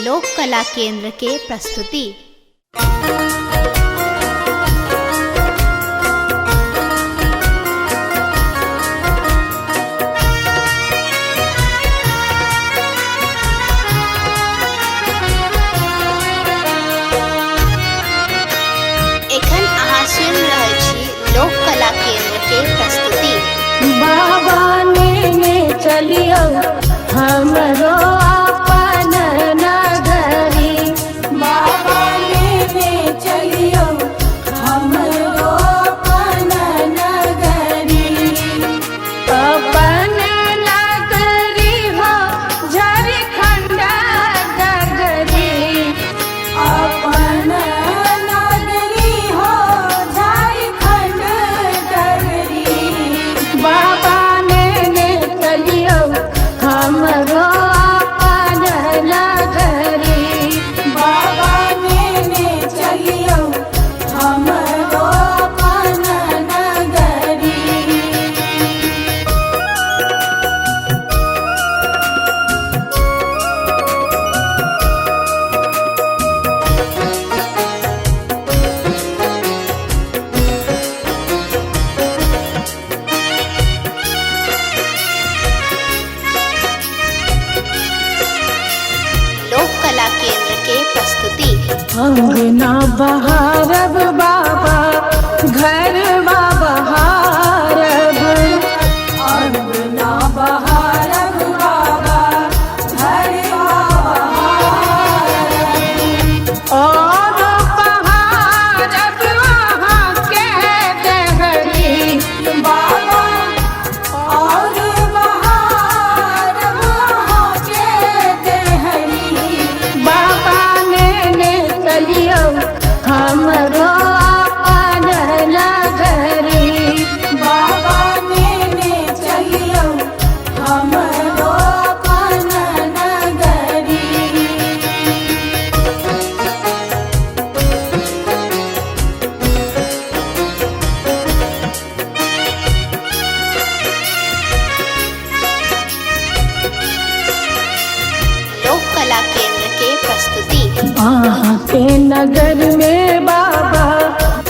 लोक कला केंद्र के प्रस्तुति। एखन अहाँ सुनि रहल छी लोक कला केंद्र के प्रस्तुति। बाबा ने चलियो हमरो अपन नगरी, बाबा ने चलियो हमरो अपन नगरी, अपन नगरी हो झारखंड नगरी, अपन नगरी हो झारखंड नगरी। बाबा ने चलियो हमरो अपन नगरी, बाबा ने चलियो हमरो अपन नगरी। लोक कला केंद्र के प्रस्तुति। अंगना बहारब बाबा घरवा बहारब, अंगना बहारब बाबा घरवा बहारब, और बहारब वहाँ के देहरी बाबा, और बहारब वहाँ के देहरी। बाबा ने चलियो हमरो अपन नगरी, बाबा ने चलियो हमरो अपन नगरी। लोक कला केंद्र के प्रस्तुति। वहाँ के नगर में बाबा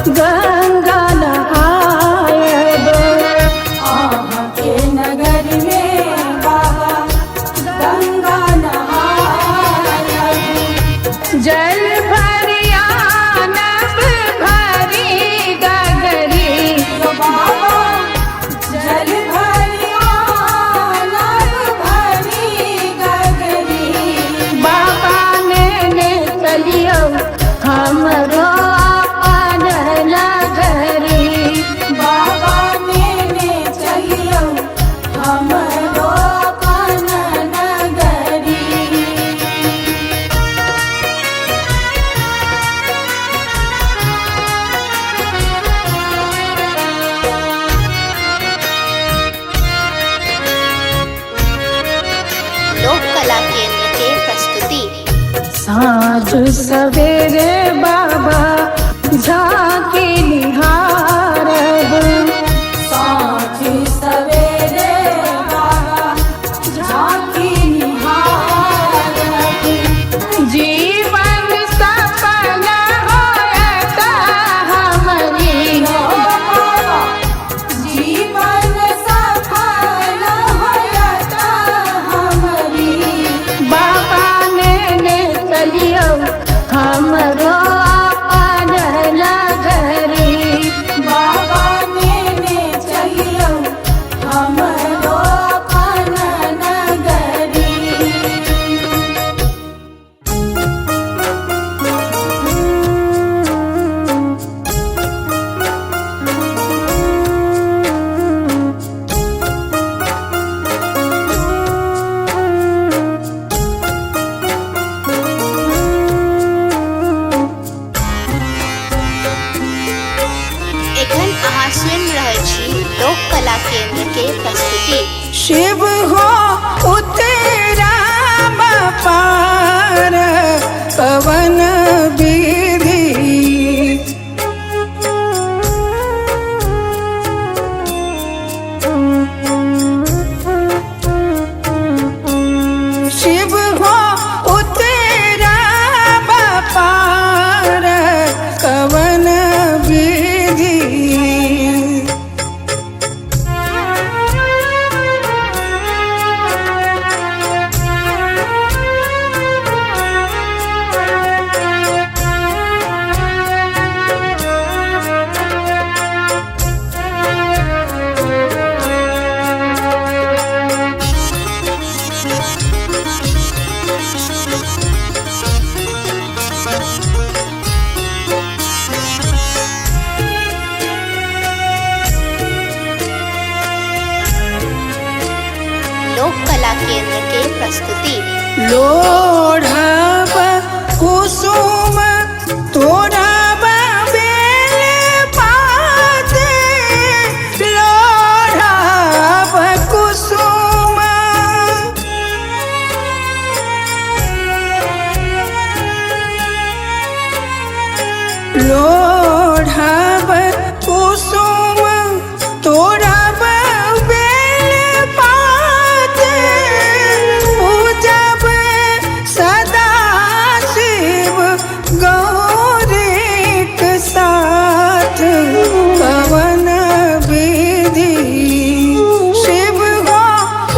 गंगा नहायब, वहाँ के नगर में बाबा गंगा नहायब, जल भरियानब भरी गगरी बाबा, जल भरियानब भरी गगरी। बाबा ने चलियो हमरो अपन नगरी, बाबा ने चलियो हमरो अपन नगरी। लोक कला केंद्र के प्रस्तुति। साँझ सवेरे बाबा झांकी निहारब, साँझ सवेरे बाबा झांकी निहारब, जीवन सफल होयत हमरी बाबा, जीवन सफल होयत हमरी। बाबा ने चलियो हमरो अपन नगरी, बाबा ने चलियो हमरो अपन नगरी। एखन अहाँ सुनि रहल छी लोक कला केंद्र के प्रस्तुति। शिव हो उतरा पार पवन विधि, शिव हो उतरा लोढ़ब कुसुम तोड़ब बेल पात लोढ़ब कुसुम लोढ़ब कुसुम तोड़ब बेल पात पूजब सदा शिव गौरीक साथ पवन विधि शिव हो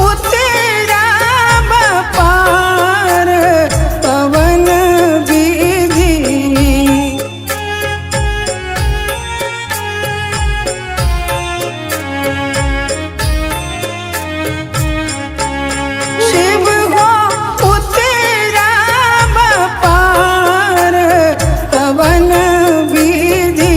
उतरब पार पवन विधि शिव हो उतरब पार पवन विधि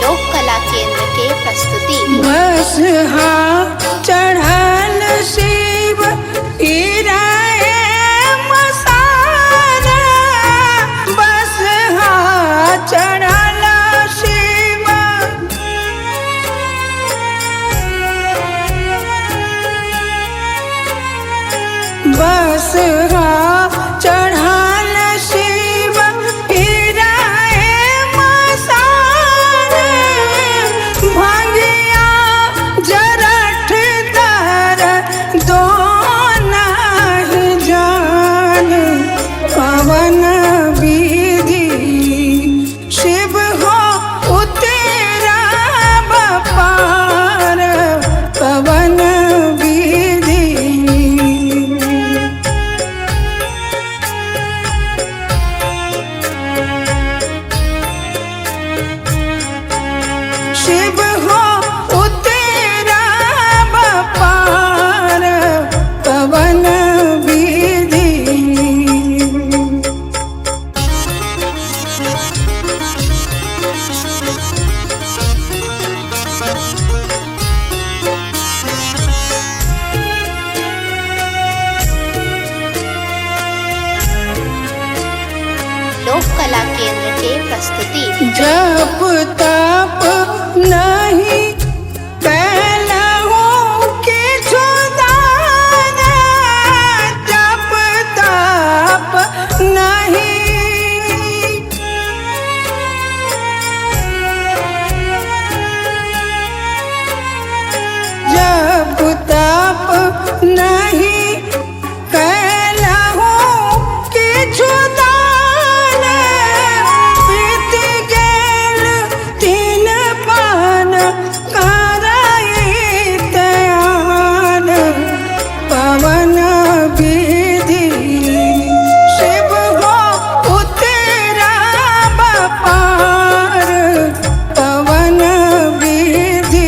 लोक कला केंद्र के प्रस्तुति बस चढ़ल शिव गिराए मसारा बस चढ़ल शिव बस चढ़ल शिव गिराए मसारा भंगिया जरठ दर दो नहीं जान पवन विधि शिव हो उतरब पार पवन विधि शिव हो उतरब पार पवन विधि लोक कला केंद्र के प्रस्तुति जप तप नहीं कैलहु किछु दान जप तप नहीं जप तप नहीं कैलहु किछु दान बीत गेल 3 पान करैत आन पवन विधि शिव हो उतरब पार पवन विधि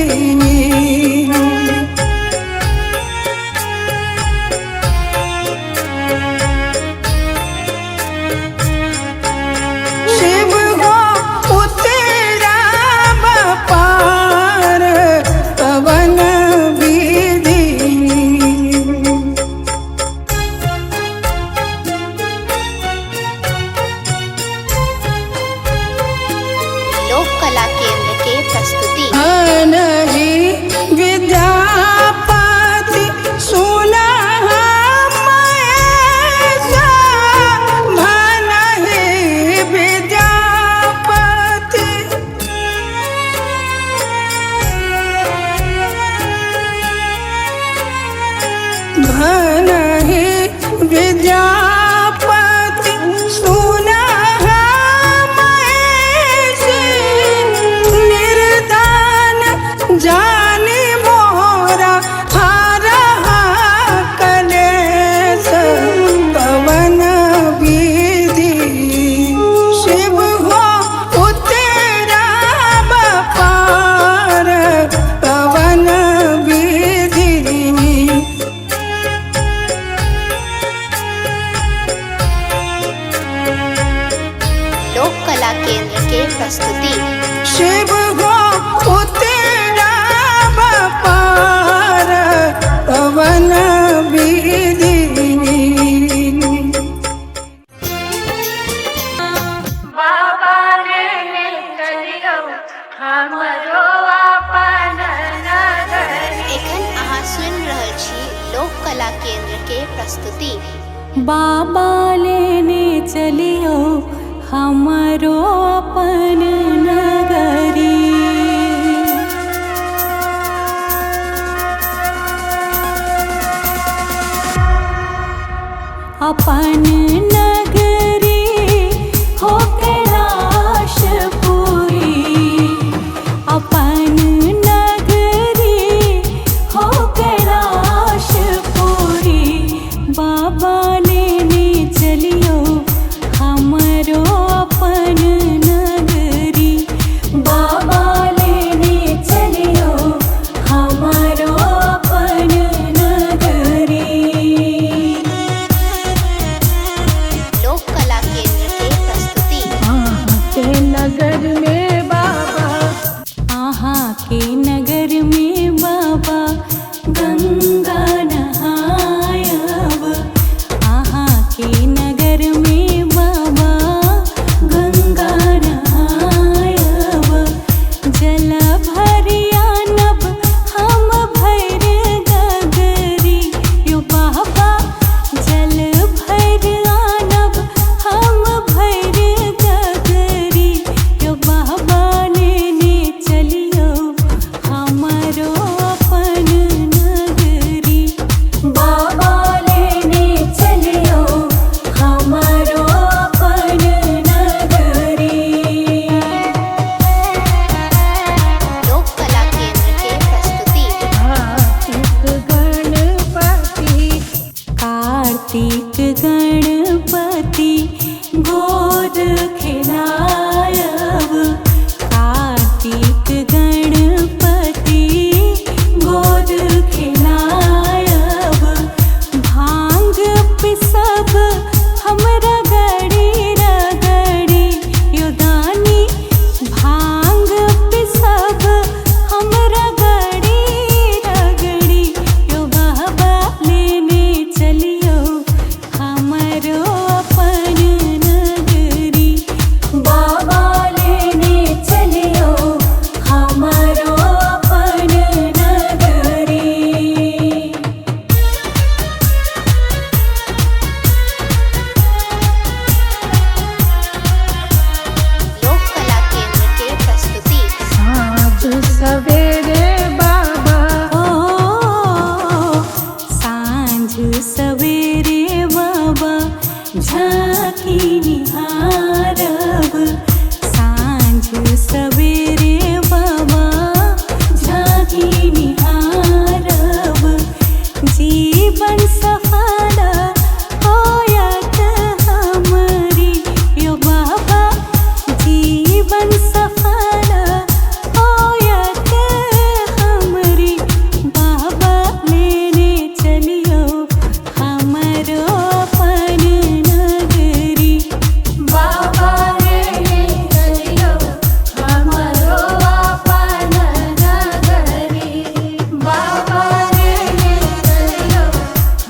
हमरो अपन नगरी। एखन अहाँ सुनि रहल छी लोक कला केंद्र के प्रस्तुति। बाबा लेने चलियो हमरो अपन नगरी। अपन नगरी हो कैलाश पुरी। अपन नगरी हो कैलाश पुरी। बाबा लेने चलियो हमरो अपन नगरी। बाबा लेने चलियो हमरो अपन नगरी। लोक कला केंद्र के प्रस्तुति। के नगर में बाबा, आहाँ के नगर में बाबा गंगा नहायब। आहाँ के नगर में बाबा गंगा नहायब। जल भरिया नब हम भैर गगरी। यो बाबा जल भरिया नब हम भैर गगरी। यो बाबा लेने चलियो हमरो अपन नगरी। बाबा लेने चलियो हमरो अपन नगरी। लोक कला केंद्र के प्रस्तुति। कार्तिक गणपति, कार्तिक गणपति गोद खिलायब। कार्तिक गणपति गोद खिलायब। भांग पिसब हमरा गड़ी रगड़ी। यो दानी भांग पिसब हमरा गड़ी रगड़ी। यो बाबा लेने चलियो हमरो अपन नगरी। बाबा लेने चलियो हमरो अपन नगरी। लोक कला केंद्र के प्रस्तुति। साँझ सवेरे बाबा, ओ सांझ सवेरे बाबा झांकी निहारब। सांझ सवेरे बाबा झांकी निहारब। जीवन सफल होयत हमरी। यो बाबा जीवन सफल होयत हमरी। बाबा लेने चलियो हमरो अपन नगरी। बाबा लेने चलियो हमरो अपन नगरी। बाबा लेने चलियो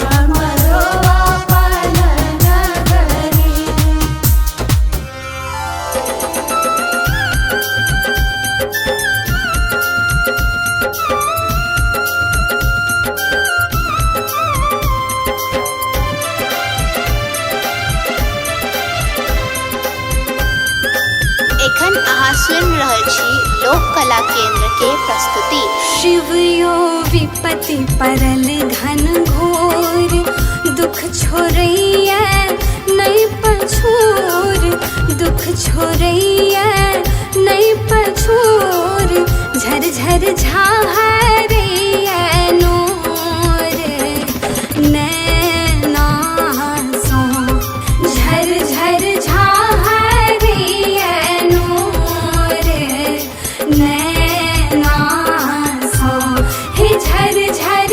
हमरो अपन नगरी। एखन अहाँ सुनि रहल छी लोक कला केंद्र के प्रस्तुति। शिवयो विपत्ति परल घन घोर। दुख छोड़ैया नहीं पछोर। दुख छोड़ैया नहीं पछोर। झर झर झाहरैया नोर। नैना सो झर झर झाहरैया नोर। नैना सो हे झर झर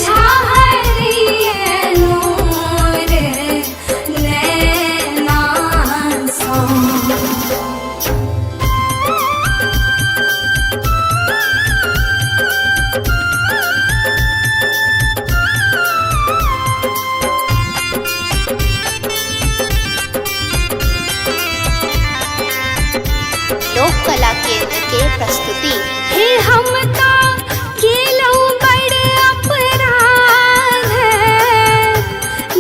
झाहरैया नोर। नैना सो। प्रस्तुति। हे हम ता केलऊ बड़ अपराध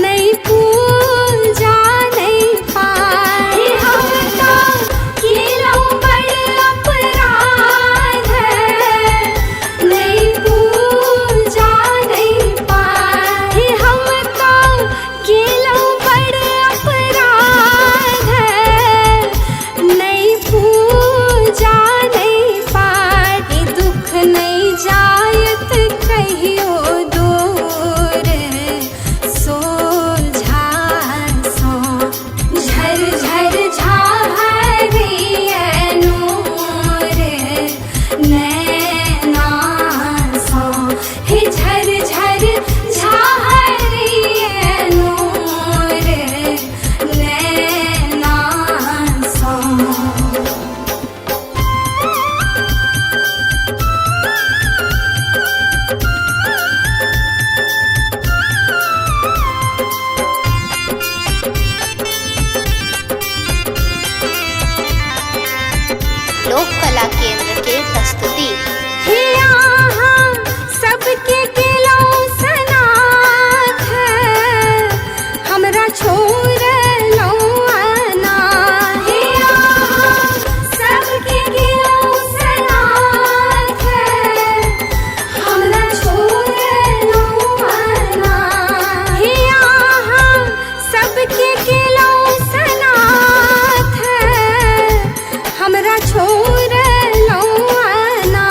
नहीं पूजा नहीं पाए। हे हम ता केलऊ बड़ अपराध नहीं पूजा नहीं पाए। हे हम ता केलऊ बड़ अपराध नहीं पूजा नहीं पाए। दुख नहीं जायत कहियो दूर सोझा सो झर झर झाहरिए नूर नैना सो। हे झर झर झाहरिए नूर नैना सो। लोक कला केंद्र के प्रस्तुति। हे यहाँ सबके केलऊ सनाथ हमरा छोड़ लौआना। हे यहाँ सबके केलऊ सनाथ हमरा छोड़ लौआना। हे यहाँ सबके केलऊ सनाथ हमरा छोड़ लौआना।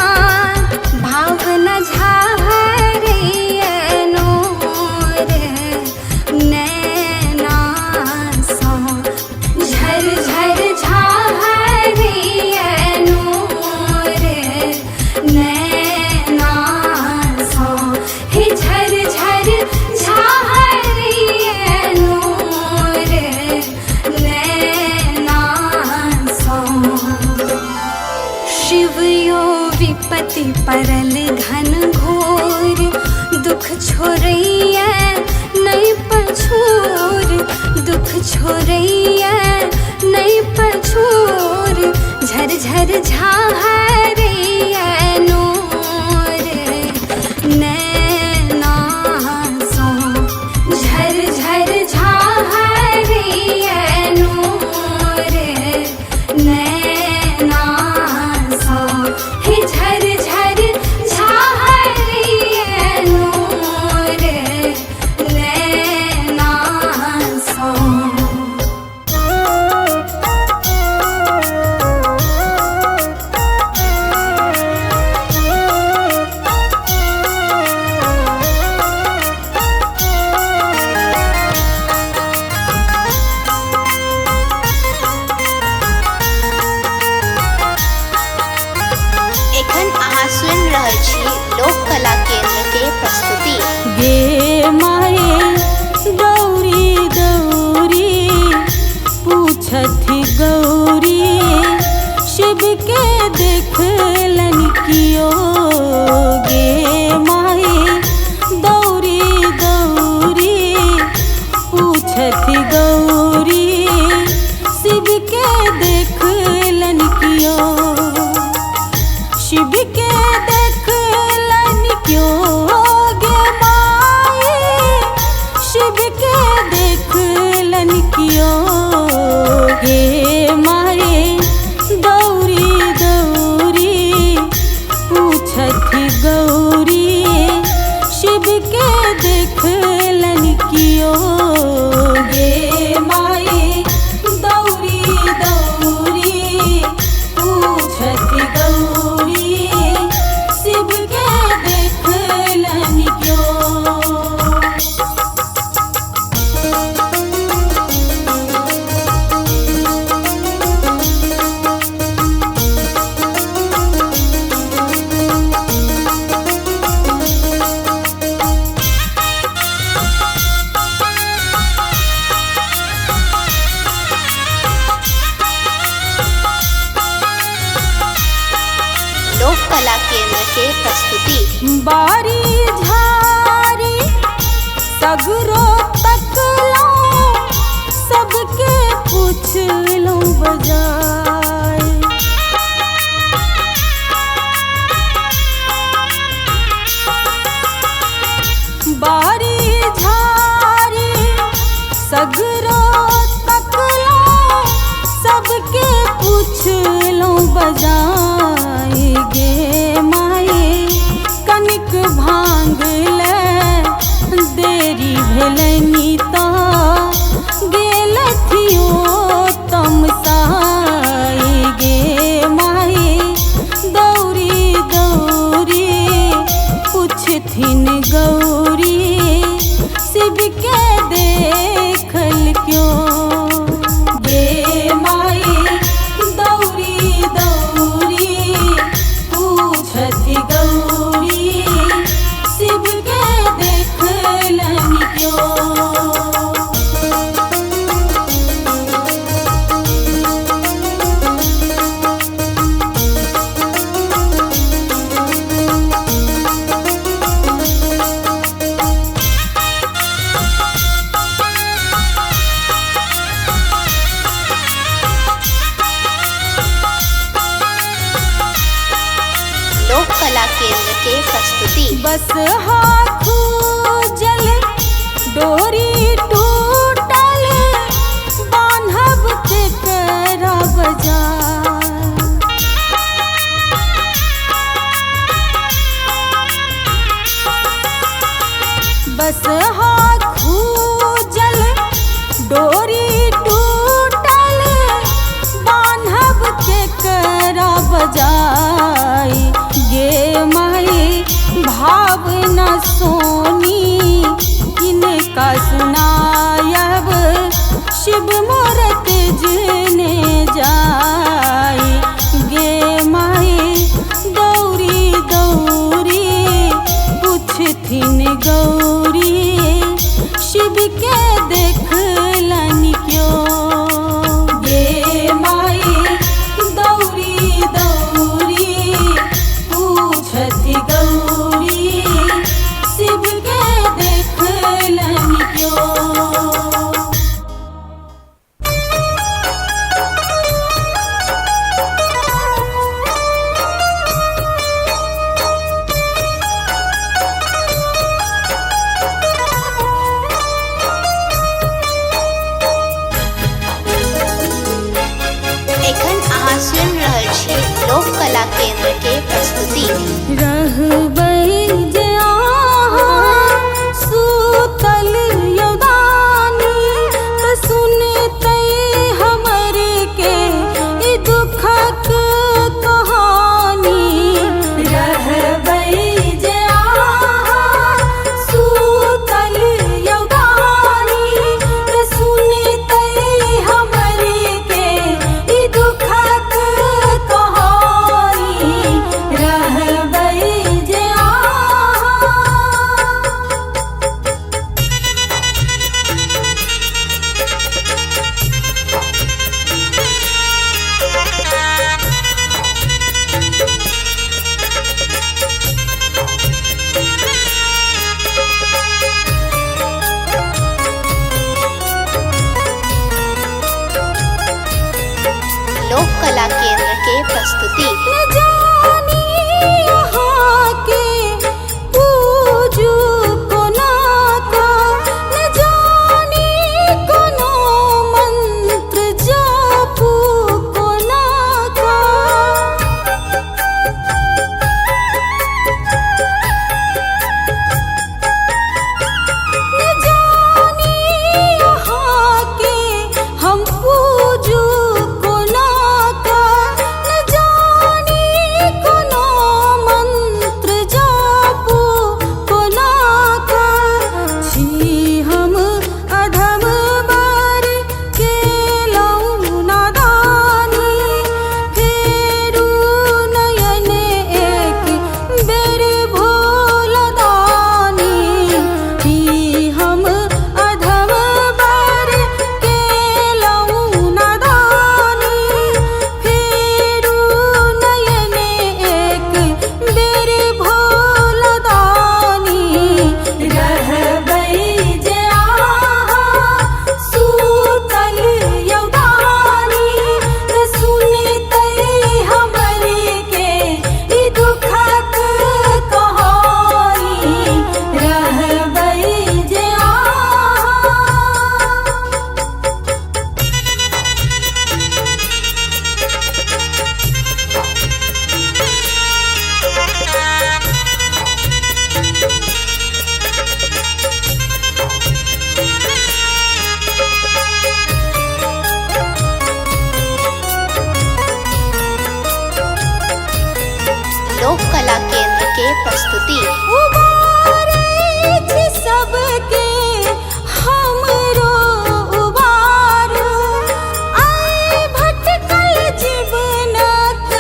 भावना झाहरिए नूर नैना सो। झर झर झाहरिए नूर नैना सो। हे झर झर झाहरिए नूर नैना सो। शिव यो विपत्ति परल घन घोर दुख छोड़ैया नहीं पछोर। दुख छोड़ैया नहीं पछोर झर झर झाहरिए नूर नैना सो। झर झर झाहरिए नूर नैना सो। हे झर झर झाहरिए नूर नैना सो। एखन अहाँ सुनि रहल छी लोक कला केंद्र के प्रस्तुति। गे माए गौरी गौरी पूछथि गौरी शिव के देखलन कियो। गे माए गौरी गौरी पूछथि गौरी शिव के देखलन कियो। शिव के देखलन क्यों गे माए शिव के देखलन क्यों। गे माए गौरी गौरी पूछथि गौरी शिव के देखलन क्यों। गे माए गौरी गौरी पूछथि गौरी शिव के देखलन क्यों। लोक कला केंद्र के प्रस्तुति। बारी झारी सगरो तकलो सबके पूछलो बजाय। कला केंद्र के प्रस्तुति। बस हाथू जल डोरी टूटल बांधब के करा बजार। बस हाथू जल डोरी टूटल बांधब के करा बजाई। गे माई भाव न सोनी किनका सुनायब शिव मूरत जिने जाई। गे माई दौरी दौरी पूछथिन गौरी शिव के देखलन क्यों। गे माई दौरी दौरी पूछथि गौरी शिव के देखलन क्यों। एखन अहाँ सुनि रहल छी लोक कला केंद्र के प्रस्तुति। रहबै जे अहाँ सुतल यौदानी त सुनतै हमर के ई दुखक कहानी। रहबै जे अहाँ सुतल यौदानी त सुनतै हमर के ई दुखक कहानी। रहबै जे अहाँ लोक कला केंद्र के प्रस्तुति। न जानी यहाँ के पूजू कोना का, न जानी कोनो मंत्र जापू कोना का। न जानी यहाँ के हम पूजू कोना का, न जानी कोनो मंत्र जापू कोना का। छी हम अधम बर केलहुँ नादानी, फेरू नयन एक बेर भोलदानी। ही हम अधम बर केलहुँ नादानी, फेरू नयन एक बेर भोलदानी। रहबै जे अहाँ सुतल यौदानी त सुनतै हमर के ई दुखक कहानी। रहबै जे अहाँ लोक कला केंद्र के प्रस्तुति। उबारै छी सबके हमरो उबारू, आइ भटकल जीवनक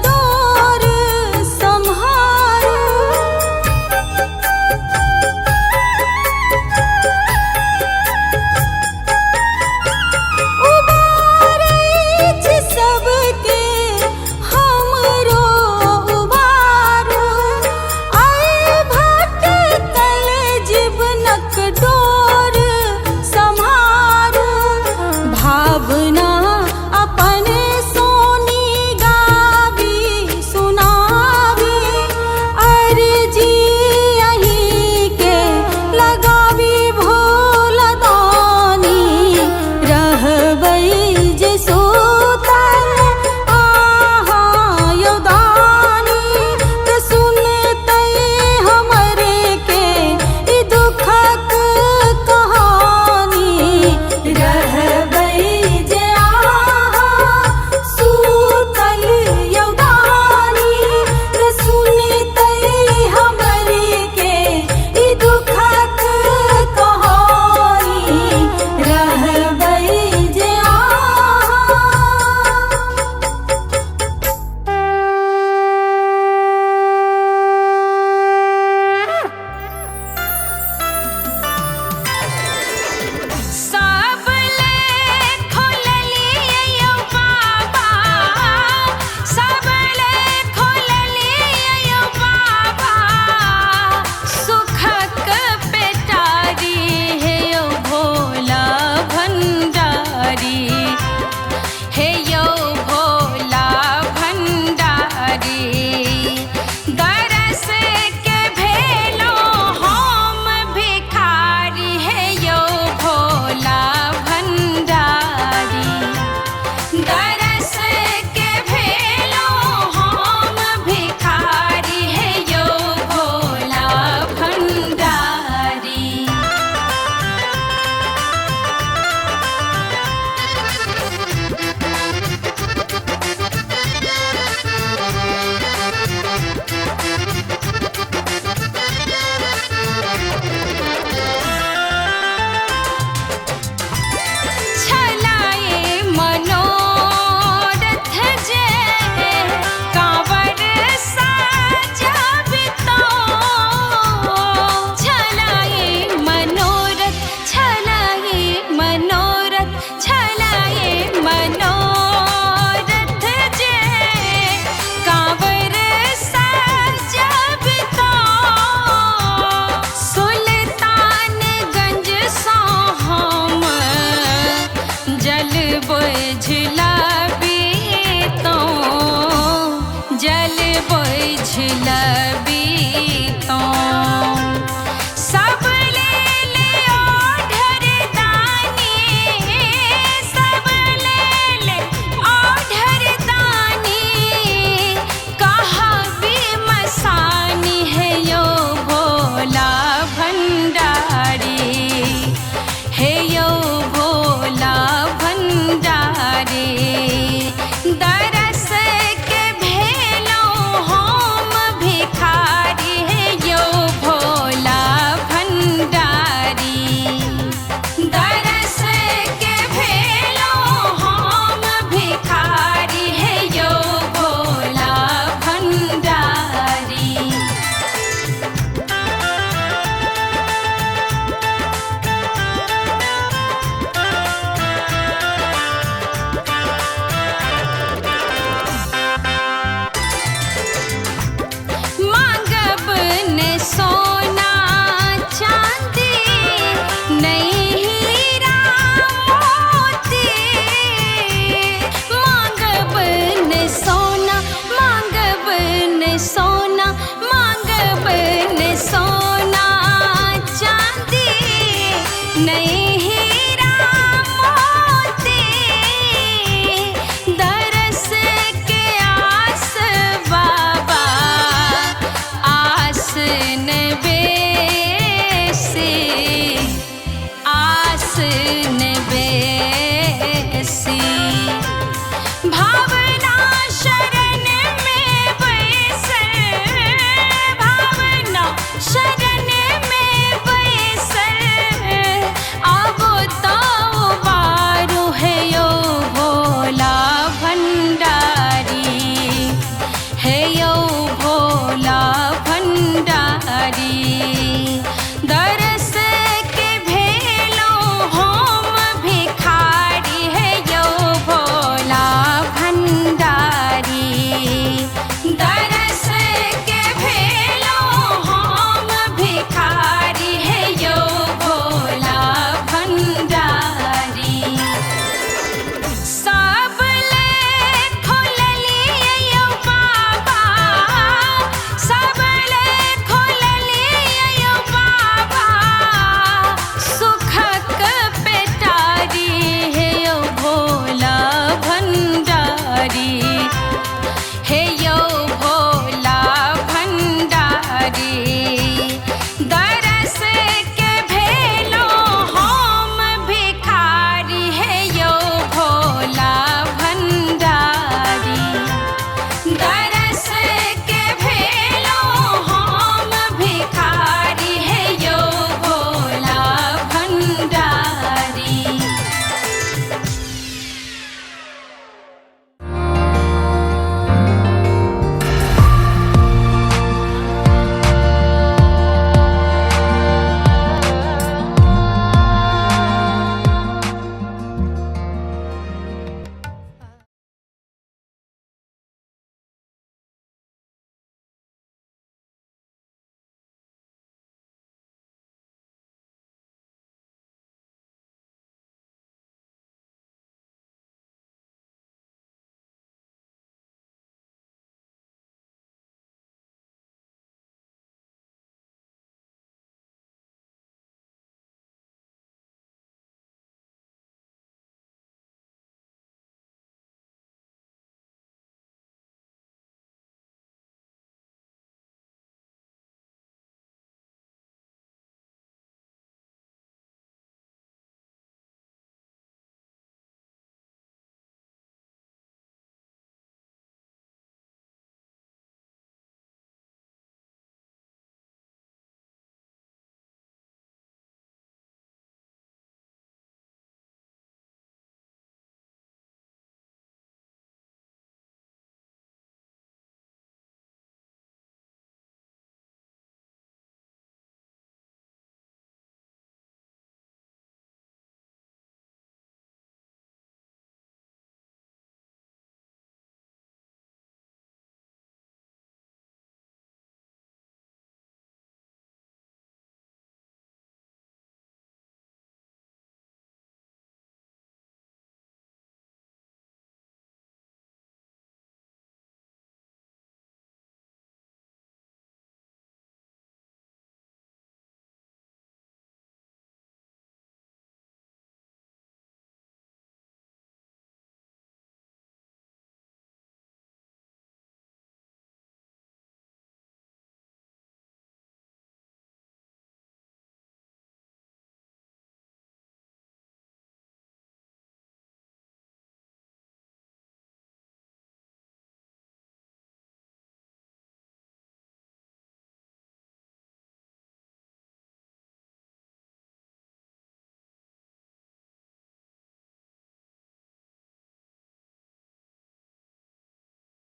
डोर सम्हारू। उबारै छी सबके हमरो उबारू, आइ भटकल जीवनक बुझलबी तो